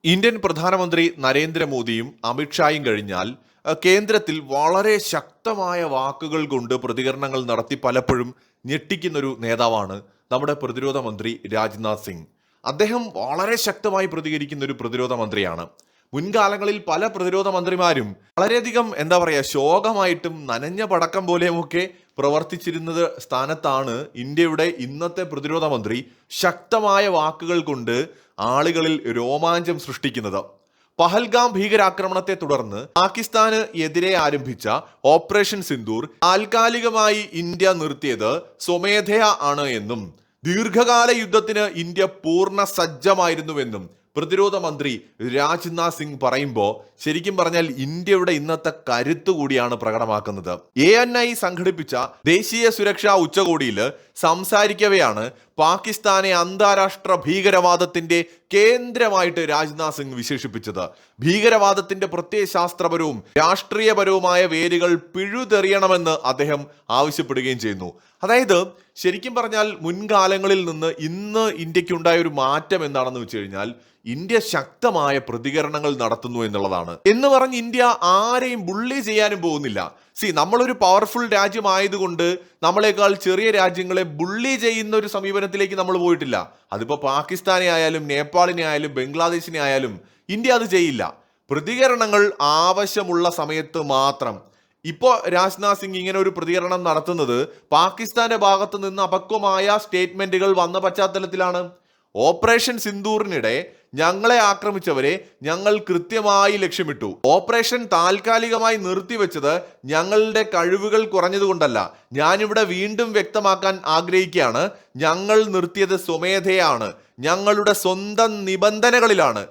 Indian പ്രധാനമന്ത്രി നരേന്ദ്രമോദിയും അമിത്ഷായും കഴിഞ്ഞാൽ കേന്ദ്രത്തിൽ വളരെ ശക്തമായ വാക്കുകൾ കൊണ്ട് പ്രതികരണങ്ങൾ നടത്തി പലപ്പോഴും ഞെട്ടിക്കുന്നൊരു നേതാവാണ് നമ്മുടെ പ്രതിരോധ മന്ത്രി രാജ്നാഥ് സിംഗ്. അദ്ദേഹം വളരെ ശക്തമായി പ്രതികരിക്കുന്ന ഒരു പ്രതിരോധ മന്ത്രിയാണ്. മുൻകാലങ്ങളിൽ പല പ്രതിരോധ മന്ത്രിമാരും വളരെയധികം ശോകമായിട്ടും നനഞ്ഞ പടക്കം പോലെയുമൊക്കെ പ്രവർത്തിച്ചിരുന്നത് സ്ഥാനത്താണ് ഇന്ത്യയുടെ ഇന്നത്തെ പ്രതിരോധ മന്ത്രി ശക്തമായ വാക്കുകൾ കൊണ്ട് ആളുകളിൽ രോമാഞ്ചം സൃഷ്ടിക്കുന്നത്. പഹൽഗാം ഭീകരാക്രമണത്തെ തുടർന്ന് പാകിസ്ഥാന് എതിരെ ആരംഭിച്ച ഓപ്പറേഷൻ സിന്ദൂർ താൽക്കാലികമായി ഇന്ത്യ നിർത്തിയത് സ്വമേധയാ ആണ് എന്നും ദീർഘകാല യുദ്ധത്തിന് ഇന്ത്യ പൂർണ്ണ സജ്ജമായിരുന്നുവെന്നും പ്രതിരോധ മന്ത്രി രാജ്നാഥ് സിംഗ് പറയുമ്പോൾ ശരിക്കും പറഞ്ഞാൽ ഇന്ത്യയുടെ ഇന്നത്തെ കരുത്ത് കൂടിയാണ് പ്രകടമാക്കുന്നത്. ANI സംഘടിപ്പിച്ച ദേശീയ സുരക്ഷാ ഉച്ചകോടിയിൽ സംസാരിക്കവെയാണ് പാകിസ്ഥാനെ അന്താരാഷ്ട്ര ഭീകരവാദത്തിന്റെ കേന്ദ്രമായിട്ട് രാജ്നാഥ് സിംഗ് വിശേഷിപ്പിച്ചത്. ഭീകരവാദത്തിന്റെ പ്രത്യയശാസ്ത്രപരവും രാഷ്ട്രീയപരവുമായ വേരുകൾ പിഴുതെറിയണമെന്ന് അദ്ദേഹം ആവശ്യപ്പെടുകയും ചെയ്യുന്നു. അതായത് ശരിക്കും പറഞ്ഞാൽ മുൻകാലങ്ങളിൽ നിന്ന് ഇന്ന് ഇന്ത്യക്കുണ്ടായ ഒരു മാറ്റം എന്താണെന്ന് വെച്ച് കഴിഞ്ഞാൽ ഇന്ത്യ ശക്തമായ പ്രതികരണങ്ങൾ നടത്തുന്നു എന്നുള്ളതാണ്. എന്ന് പറഞ്ഞ് ഇന്ത്യ ആരെയും ബുള്ളി ചെയ്യാനും പോകുന്നില്ല. നമ്മളൊരു പവർഫുൾ രാജ്യമായതുകൊണ്ട് നമ്മളെക്കാൾ ചെറിയ രാജ്യങ്ങളെ ബുള്ളി ചെയ്യുന്ന ഒരു സമീപനത്തിലേക്ക് നമ്മൾ പോയിട്ടില്ല. അതിപ്പോ പാകിസ്ഥാനെ ആയാലും നേപ്പാളിനെ ആയാലും ബംഗ്ലാദേശിനെ ആയാലും ഇന്ത്യ അത് ചെയ്യില്ല. പ്രതികരണങ്ങൾ ആവശ്യമുള്ള സമയത്ത് മാത്രം. ഇപ്പോൾ രാജ്നാഥ് സിംഗ് ഇങ്ങനെ ഒരു പ്രതികരണം നടത്തുന്നത് പാകിസ്ഥാന്റെ ഭാഗത്ത് നിന്ന് അപക്വമായ സ്റ്റേറ്റ്മെന്റുകൾ വന്ന പശ്ചാത്തലത്തിലാണ്. ഓപ്പറേഷൻ സിന്ദൂറിനിടെ ഞങ്ങളെ ആക്രമിച്ചവരെ ഞങ്ങൾ കൃത്യമായി ലക്ഷ്യമിട്ടു. ഓപ്പറേഷൻ താൽക്കാലികമായി നിർത്തിവെച്ചത് ഞങ്ങളുടെ കഴിവുകൾ കുറഞ്ഞതുകൊണ്ടല്ല. ഞാനിവിടെ വീണ്ടും വ്യക്തമാക്കാൻ ആഗ്രഹിക്കുകയാണ്, ഞങ്ങൾ നിർത്തിയത് സ്വമേധയാണ്, ഞങ്ങളുടെ സ്വന്തം നിബന്ധനകളിലാണ്.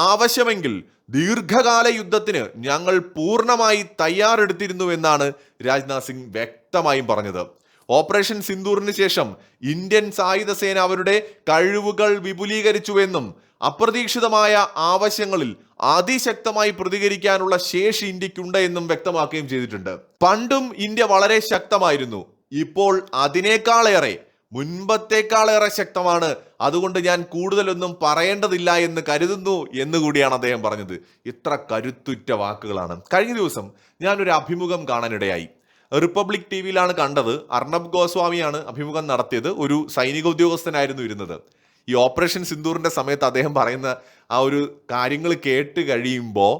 ആവശ്യമെങ്കിൽ ദീർഘകാല യുദ്ധത്തിന് ഞങ്ങൾ പൂർണ്ണമായി തയ്യാറെടുത്തിരുന്നുവെന്നാണ് രാജ്നാഥ് സിംഗ് വ്യക്തമായും പറഞ്ഞത്. ഓപ്പറേഷൻ സിന്ദൂറിന് ശേഷം ഇന്ത്യൻ സായുധ സേന അവരുടെ കഴിവുകൾ വിപുലീകരിച്ചുവെന്നും അപ്രതീക്ഷിതമായ ആവശ്യങ്ങളിൽ അതിശക്തമായി പ്രതികരിക്കാനുള്ള ശേഷി ഇന്ത്യക്കുണ്ട് എന്നും വ്യക്തമാക്കുകയും ചെയ്തിട്ടുണ്ട്. പണ്ടും ഇന്ത്യ വളരെ ശക്തമായിരുന്നു, ഇപ്പോൾ അതിനേക്കാളേറെ മുൻപത്തേക്കാളേറെ ശക്തമാണ്. അതുകൊണ്ട് ഞാൻ കൂടുതലൊന്നും പറയേണ്ടതില്ല എന്ന് കരുതുന്നു എന്നുകൂടിയാണ് അദ്ദേഹം പറഞ്ഞത്. ഇത്ര കരുത്തുറ്റ വാക്കുകളാണ്. കഴിഞ്ഞ ദിവസം ഞാനൊരു അഭിമുഖം കാണാനിടയായി. റിപ്പബ്ലിക് TVയിലാണ് കണ്ടത്. അർണബ് ഗോസ്വാമിയാണ് അഭിമുഖം നടത്തിയത്. ഒരു സൈനിക ഉദ്യോഗസ്ഥനായിരുന്നു ഇരുന്നത്. ഈ ഓപ്പറേഷൻ സിന്ദൂറിന്റെ സമയത്ത് അദ്ദേഹം പറയുന്ന ആ ഒരു കാര്യങ്ങൾ കേട്ട് കഴിയുമ്പോൾ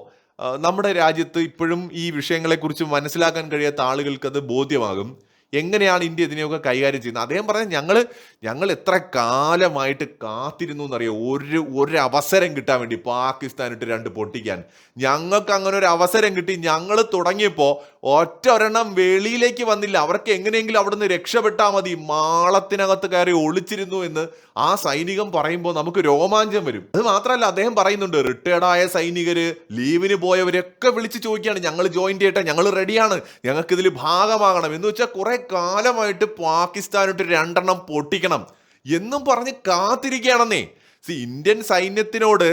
നമ്മുടെ രാജ്യത്ത് ഇപ്പോഴും ഈ വിഷയങ്ങളെക്കുറിച്ച് മനസ്സിലാക്കാൻ കഴിയാത്ത ആളുകൾക്ക് അത് ബോധ്യമാകും. എങ്ങനെയാണ് ഇന്ത്യ ഇതിനെയൊക്കെ കൈകാര്യം ചെയ്യുന്നത്. അദ്ദേഹം പറഞ്ഞത് ഞങ്ങൾ എത്ര കാലമായിട്ട് കാത്തിരുന്നു എന്നറിയോ, ഒരു അവസരം കിട്ടാൻ വേണ്ടി പാകിസ്ഥാനിട്ട് രണ്ട് പൊട്ടിക്കാൻ. ഞങ്ങൾക്ക് അങ്ങനെ ഒരു അവസരം കിട്ടി. ഞങ്ങൾ തുടങ്ങിയപ്പോൾ ഒരെണ്ണം വെളിയിലേക്ക് വന്നില്ല. അവർക്ക് എങ്ങനെയെങ്കിലും അവിടുന്ന് രക്ഷപ്പെട്ടാൽ മതി, മാളത്തിനകത്ത് കയറി ഒളിച്ചിരുന്നു എന്ന് ആ സൈനികൻ പറയുമ്പോൾ നമുക്ക് രോമാഞ്ചം വരും. അത് മാത്രമല്ല, അദ്ദേഹം പറയുന്നുണ്ട് റിട്ടയർഡായ സൈനികര്, ലീവിന് പോയവരൊക്കെ വിളിച്ച് ചോദിക്കുകയാണ്, ഞങ്ങൾ ജോയിൻ ചെയ്യട്ടെ, ഞങ്ങൾ റെഡിയാണ്, ഞങ്ങൾക്ക് ഇതിൽ ഭാഗമാകണം എന്ന് വെച്ചാൽ കുറെ കാലമായിട്ട് പാകിസ്ഥാനിട്ട് രണ്ടെണ്ണം പൊട്ടിക്കണം എന്നും പറഞ്ഞ് കാത്തിരിക്കുകയാണെന്നേ. ഇന്ത്യൻ സൈന്യത്തിനോട്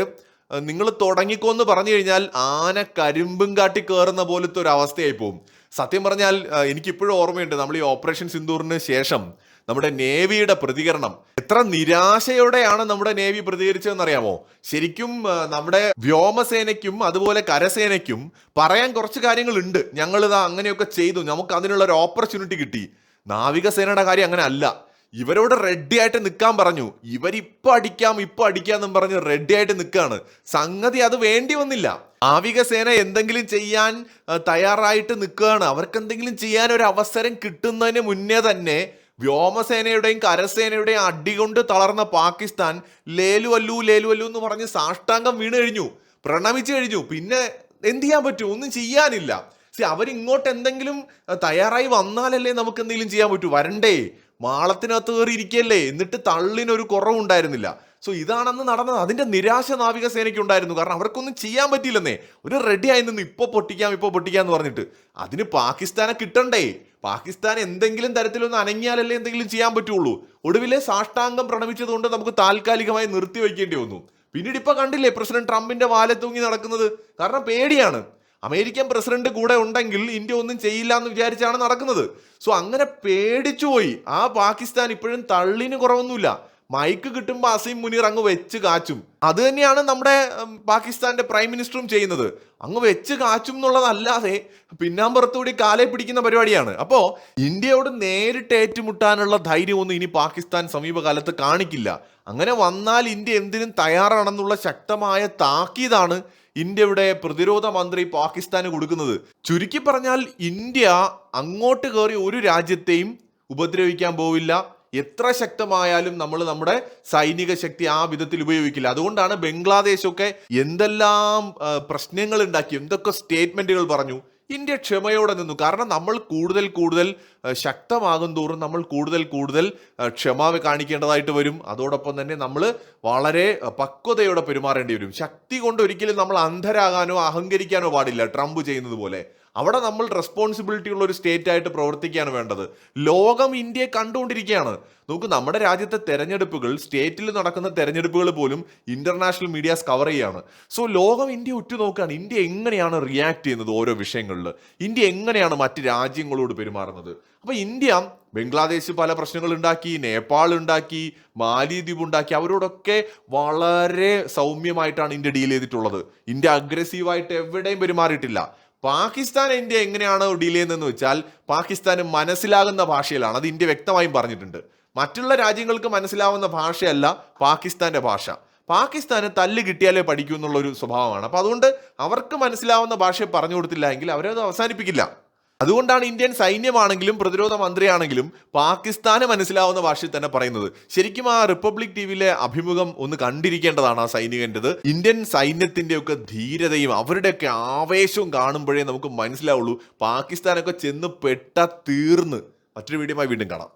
നിങ്ങൾ തുടങ്ങിക്കോന്ന് പറഞ്ഞു കഴിഞ്ഞാൽ ആന കരിമ്പും കാട്ടി കയറുന്ന പോലത്തെ ഒരു അവസ്ഥയായി പോകും. സത്യം പറഞ്ഞാൽ എനിക്കിപ്പോഴും ഓർമ്മയുണ്ട്, നമ്മൾ ഈ ഓപ്പറേഷൻ സിന്ദൂറിന് ശേഷം നമ്മുടെ നേവിയുടെ പ്രതികരണം എത്ര നിരാശയോടെയാണ് നമ്മുടെ നേവി പ്രതികരിച്ചതെന്ന് അറിയാമോ. ശരിക്കും നമ്മുടെ വ്യോമസേനയ്ക്കും അതുപോലെ കരസേനയ്ക്കും പറയാൻ കുറച്ച് കാര്യങ്ങളുണ്ട്. ഞങ്ങളിതാ അങ്ങനെയൊക്കെ ചെയ്തു, നമുക്ക് അതിനുള്ള ഒരു ഓപ്പർച്യൂണിറ്റി കിട്ടി. നാവികസേനയുടെ കാര്യം അങ്ങനെ അല്ല. ഇവരോട് റെഡി ആയിട്ട് നിൽക്കാൻ പറഞ്ഞു. ഇവരിപ്പൊ അടിക്കാന്നും പറഞ്ഞ് റെഡി ആയിട്ട് നിൽക്കുകയാണ്. സംഗതി അത് വേണ്ടി വന്നില്ല. നാവികസേന എന്തെങ്കിലും ചെയ്യാൻ തയ്യാറായിട്ട് നിൽക്കുകയാണ്. അവർക്ക് എന്തെങ്കിലും ചെയ്യാൻ ഒരു അവസരം കിട്ടുന്നതിന് മുന്നേ തന്നെ വ്യോമസേനയുടെയും കരസേനയുടെയും അടികൊണ്ട് തളർന്ന പാകിസ്ഥാൻ ലേലു അല്ലു എന്ന് പറഞ്ഞ് സാഷ്ടാംഗം വീണ് കഴിഞ്ഞു, പ്രണമിച്ചു കഴിഞ്ഞു. പിന്നെ എന്ത് ചെയ്യാൻ പറ്റൂ? ഒന്നും ചെയ്യാനില്ല. അവരിങ്ങോട്ട് എന്തെങ്കിലും തയ്യാറായി വന്നാലല്ലേ നമുക്ക് എന്തെങ്കിലും ചെയ്യാൻ പറ്റൂ. വരണ്ടേ, മാളത്തിനകത്ത് കയറി ഇരിക്കല്ലേ, എന്നിട്ട് തള്ളിനൊരു കുറവുണ്ടായിരുന്നില്ല. ഇതാണെന്ന് നടന്നത്. അതിന്റെ നിരാശ നാവികസേനയ്ക്ക് ഉണ്ടായിരുന്നു. കാരണം അവർക്കൊന്നും ചെയ്യാൻ പറ്റിയില്ലെന്നേ. ഒരു റെഡി ആയി നിന്ന് ഇപ്പൊ പൊട്ടിക്കാന്ന് പറഞ്ഞിട്ട് അതിന് പാകിസ്ഥാനെ കിട്ടണ്ടേ. പാകിസ്ഥാൻ എന്തെങ്കിലും തരത്തിലൊന്ന് അനങ്ങിയാലല്ലേ എന്തെങ്കിലും ചെയ്യാൻ പറ്റുള്ളൂ. ഒടുവിലെ സാഷ്ടാംഗം പ്രണമിച്ചതുകൊണ്ട് നമുക്ക് താൽക്കാലികമായി നിർത്തി വയ്ക്കേണ്ടി വന്നു. പിന്നീട് ഇപ്പൊ കണ്ടില്ലേ പ്രസിഡന്റ് ട്രംപിന്റെ വാലെ തൂങ്ങി നടക്കുന്നത്. കാരണം പേടിയാണ്. അമേരിക്കൻ പ്രസിഡന്റ് കൂടെ ഉണ്ടെങ്കിൽ ഇന്ത്യ ഒന്നും ചെയ്യില്ല എന്ന് വിചാരിച്ചാണ് നടക്കുന്നത്. അങ്ങനെ പേടിച്ചുപോയി. ആ പാകിസ്ഥാൻ ഇപ്പോഴും തള്ളിന് കുറവൊന്നുമില്ല. മൈക്ക് കിട്ടുമ്പോൾ അസീം മുനീർ അങ്ങ് വെച്ച് കാച്ചും. അത് തന്നെയാണ് നമ്മുടെ പാകിസ്ഥാന്റെ പ്രൈം മിനിസ്റ്ററും ചെയ്യുന്നത്. അങ്ങ് വെച്ച് കാച്ചും എന്നുള്ളതല്ലാതെ പിന്നാമ്പുറത്തുകൂടി കാലെ പിടിക്കുന്ന പരിപാടിയാണ്. അപ്പോ ഇന്ത്യയോട് നേരിട്ട് ഏറ്റുമുട്ടാനുള്ള ധൈര്യമൊന്നും ഇനി പാകിസ്ഥാൻ സമീപകാലത്ത് കാണിക്കില്ല. അങ്ങനെ വന്നാൽ ഇന്ത്യ എന്തിനും തയ്യാറാണെന്നുള്ള ശക്തമായ താക്കീതാണ് ഇന്ത്യയുടെ പ്രതിരോധ മന്ത്രി പാകിസ്ഥാന് കൊടുക്കുന്നത്. ചുരുക്കി പറഞ്ഞാൽ ഇന്ത്യ അങ്ങോട്ട് കയറി ഒരു രാജ്യത്തെയും ഉപദ്രവിക്കാൻ പോവില്ല. എത്ര ശക്തമായാലും നമ്മൾ നമ്മുടെ സൈനിക ശക്തി ആ വിധത്തിൽ ഉപയോഗിക്കില്ല. അതുകൊണ്ടാണ് ബംഗ്ലാദേശൊക്കെ എന്തെല്ലാം പ്രശ്നങ്ങൾ ഉണ്ടാക്കി, എന്തൊക്കെ സ്റ്റേറ്റ്മെന്റുകൾ പറഞ്ഞു. ഇന്ത്യ ക്ഷമയോടെ നിന്നു. കാരണം നമ്മൾ കൂടുതൽ കൂടുതൽ ശക്തമാകും തോറും നമ്മൾ കൂടുതൽ ക്ഷമ കാണിക്കേണ്ടതായിട്ട് വരും. അതോടൊപ്പം തന്നെ നമ്മൾ വളരെ പക്വതയോടെ പെരുമാറേണ്ടി വരും. ശക്തി കൊണ്ട് ഒരിക്കലും നമ്മൾ അന്ധരാകാനോ അഹങ്കരിക്കാനോ പാടില്ല. ട്രംപ് ചെയ്യുന്നത് പോലെ അവിടെ നമ്മൾ റെസ്പോൺസിബിലിറ്റി ഉള്ള ഒരു സ്റ്റേറ്റ് ആയിട്ട് പ്രവർത്തിക്കുകയാണ് വേണ്ടത്. ലോകം ഇന്ത്യയെ കണ്ടുകൊണ്ടിരിക്കുകയാണ്. നമുക്ക് നമ്മുടെ രാജ്യത്തെ തെരഞ്ഞെടുപ്പുകൾ, സ്റ്റേറ്റിൽ നടക്കുന്ന തെരഞ്ഞെടുപ്പുകൾ പോലും ഇന്റർനാഷണൽ മീഡിയാസ് കവർ ചെയ്യാണ്. സോ ലോകം ഇന്ത്യ ഉറ്റുനോക്കുകയാണ്. ഇന്ത്യ എങ്ങനെയാണ് റിയാക്ട് ചെയ്യുന്നത് ഓരോ വിഷയങ്ങളിൽ, ഇന്ത്യ എങ്ങനെയാണ് മറ്റ് രാജ്യങ്ങളോട് പെരുമാറുന്നത്. അപ്പൊ ഇന്ത്യ ബംഗ്ലാദേശ് പല പ്രശ്നങ്ങൾ ഉണ്ടാക്കി, നേപ്പാൾ ഉണ്ടാക്കി, മാലിദ്വീപ് ഉണ്ടാക്കി. അവരോടൊക്കെ വളരെ സൗമ്യമായിട്ടാണ് ഇന്ത്യ ഡീൽ ചെയ്തിട്ടുള്ളത്. ഇന്ത്യ അഗ്രസീവായിട്ട് എവിടെയും പെരുമാറിയിട്ടില്ല. പാകിസ്ഥാൻ ഇന്ത്യ എങ്ങനെയാണ് ഡീൽ ചെയ്യുന്നതെന്ന് വെച്ചാൽ പാകിസ്ഥാന് മനസ്സിലാകുന്ന ഭാഷയിലാണ്. അത് ഇന്ത്യ വ്യക്തമായും പറഞ്ഞിട്ടുണ്ട്. മറ്റുള്ള രാജ്യങ്ങൾക്ക് മനസ്സിലാവുന്ന ഭാഷയല്ല പാകിസ്ഥാന്റെ ഭാഷ. പാകിസ്ഥാന് തല്ല് കിട്ടിയാലേ പഠിക്കൂ എന്നുള്ളൊരു സ്വഭാവമാണ്. അപ്പൊ അതുകൊണ്ട് അവർക്ക് മനസ്സിലാവുന്ന ഭാഷ പറഞ്ഞു കൊടുത്തില്ല എങ്കിൽ അവരത് അവസാനിപ്പിക്കില്ല. അതുകൊണ്ടാണ് ഇന്ത്യൻ സൈന്യമാണെങ്കിലും പ്രതിരോധ മന്ത്രിയാണെങ്കിലും പാകിസ്ഥാന് മനസ്സിലാവുന്ന ഭാഷയിൽ തന്നെ പറയുന്നത്. ശരിക്കും ആ റിപ്പബ്ലിക് ടിവിയിലെ അഭിമുഖം ഒന്ന് കണ്ടിരിക്കേണ്ടതാണ് ആ സൈനികൻ്റെത്. ഇന്ത്യൻ സൈന്യത്തിന്റെ ഒക്കെ ധീരതയും അവരുടെയൊക്കെ ആവേശവും കാണുമ്പോഴേ നമുക്ക് മനസ്സിലാവുള്ളൂ പാകിസ്ഥാനൊക്കെ ചെന്ന് പെട്ട തീർന്ന്. മറ്റൊരു വീഡിയോയുമായി വീണ്ടും കാണാം.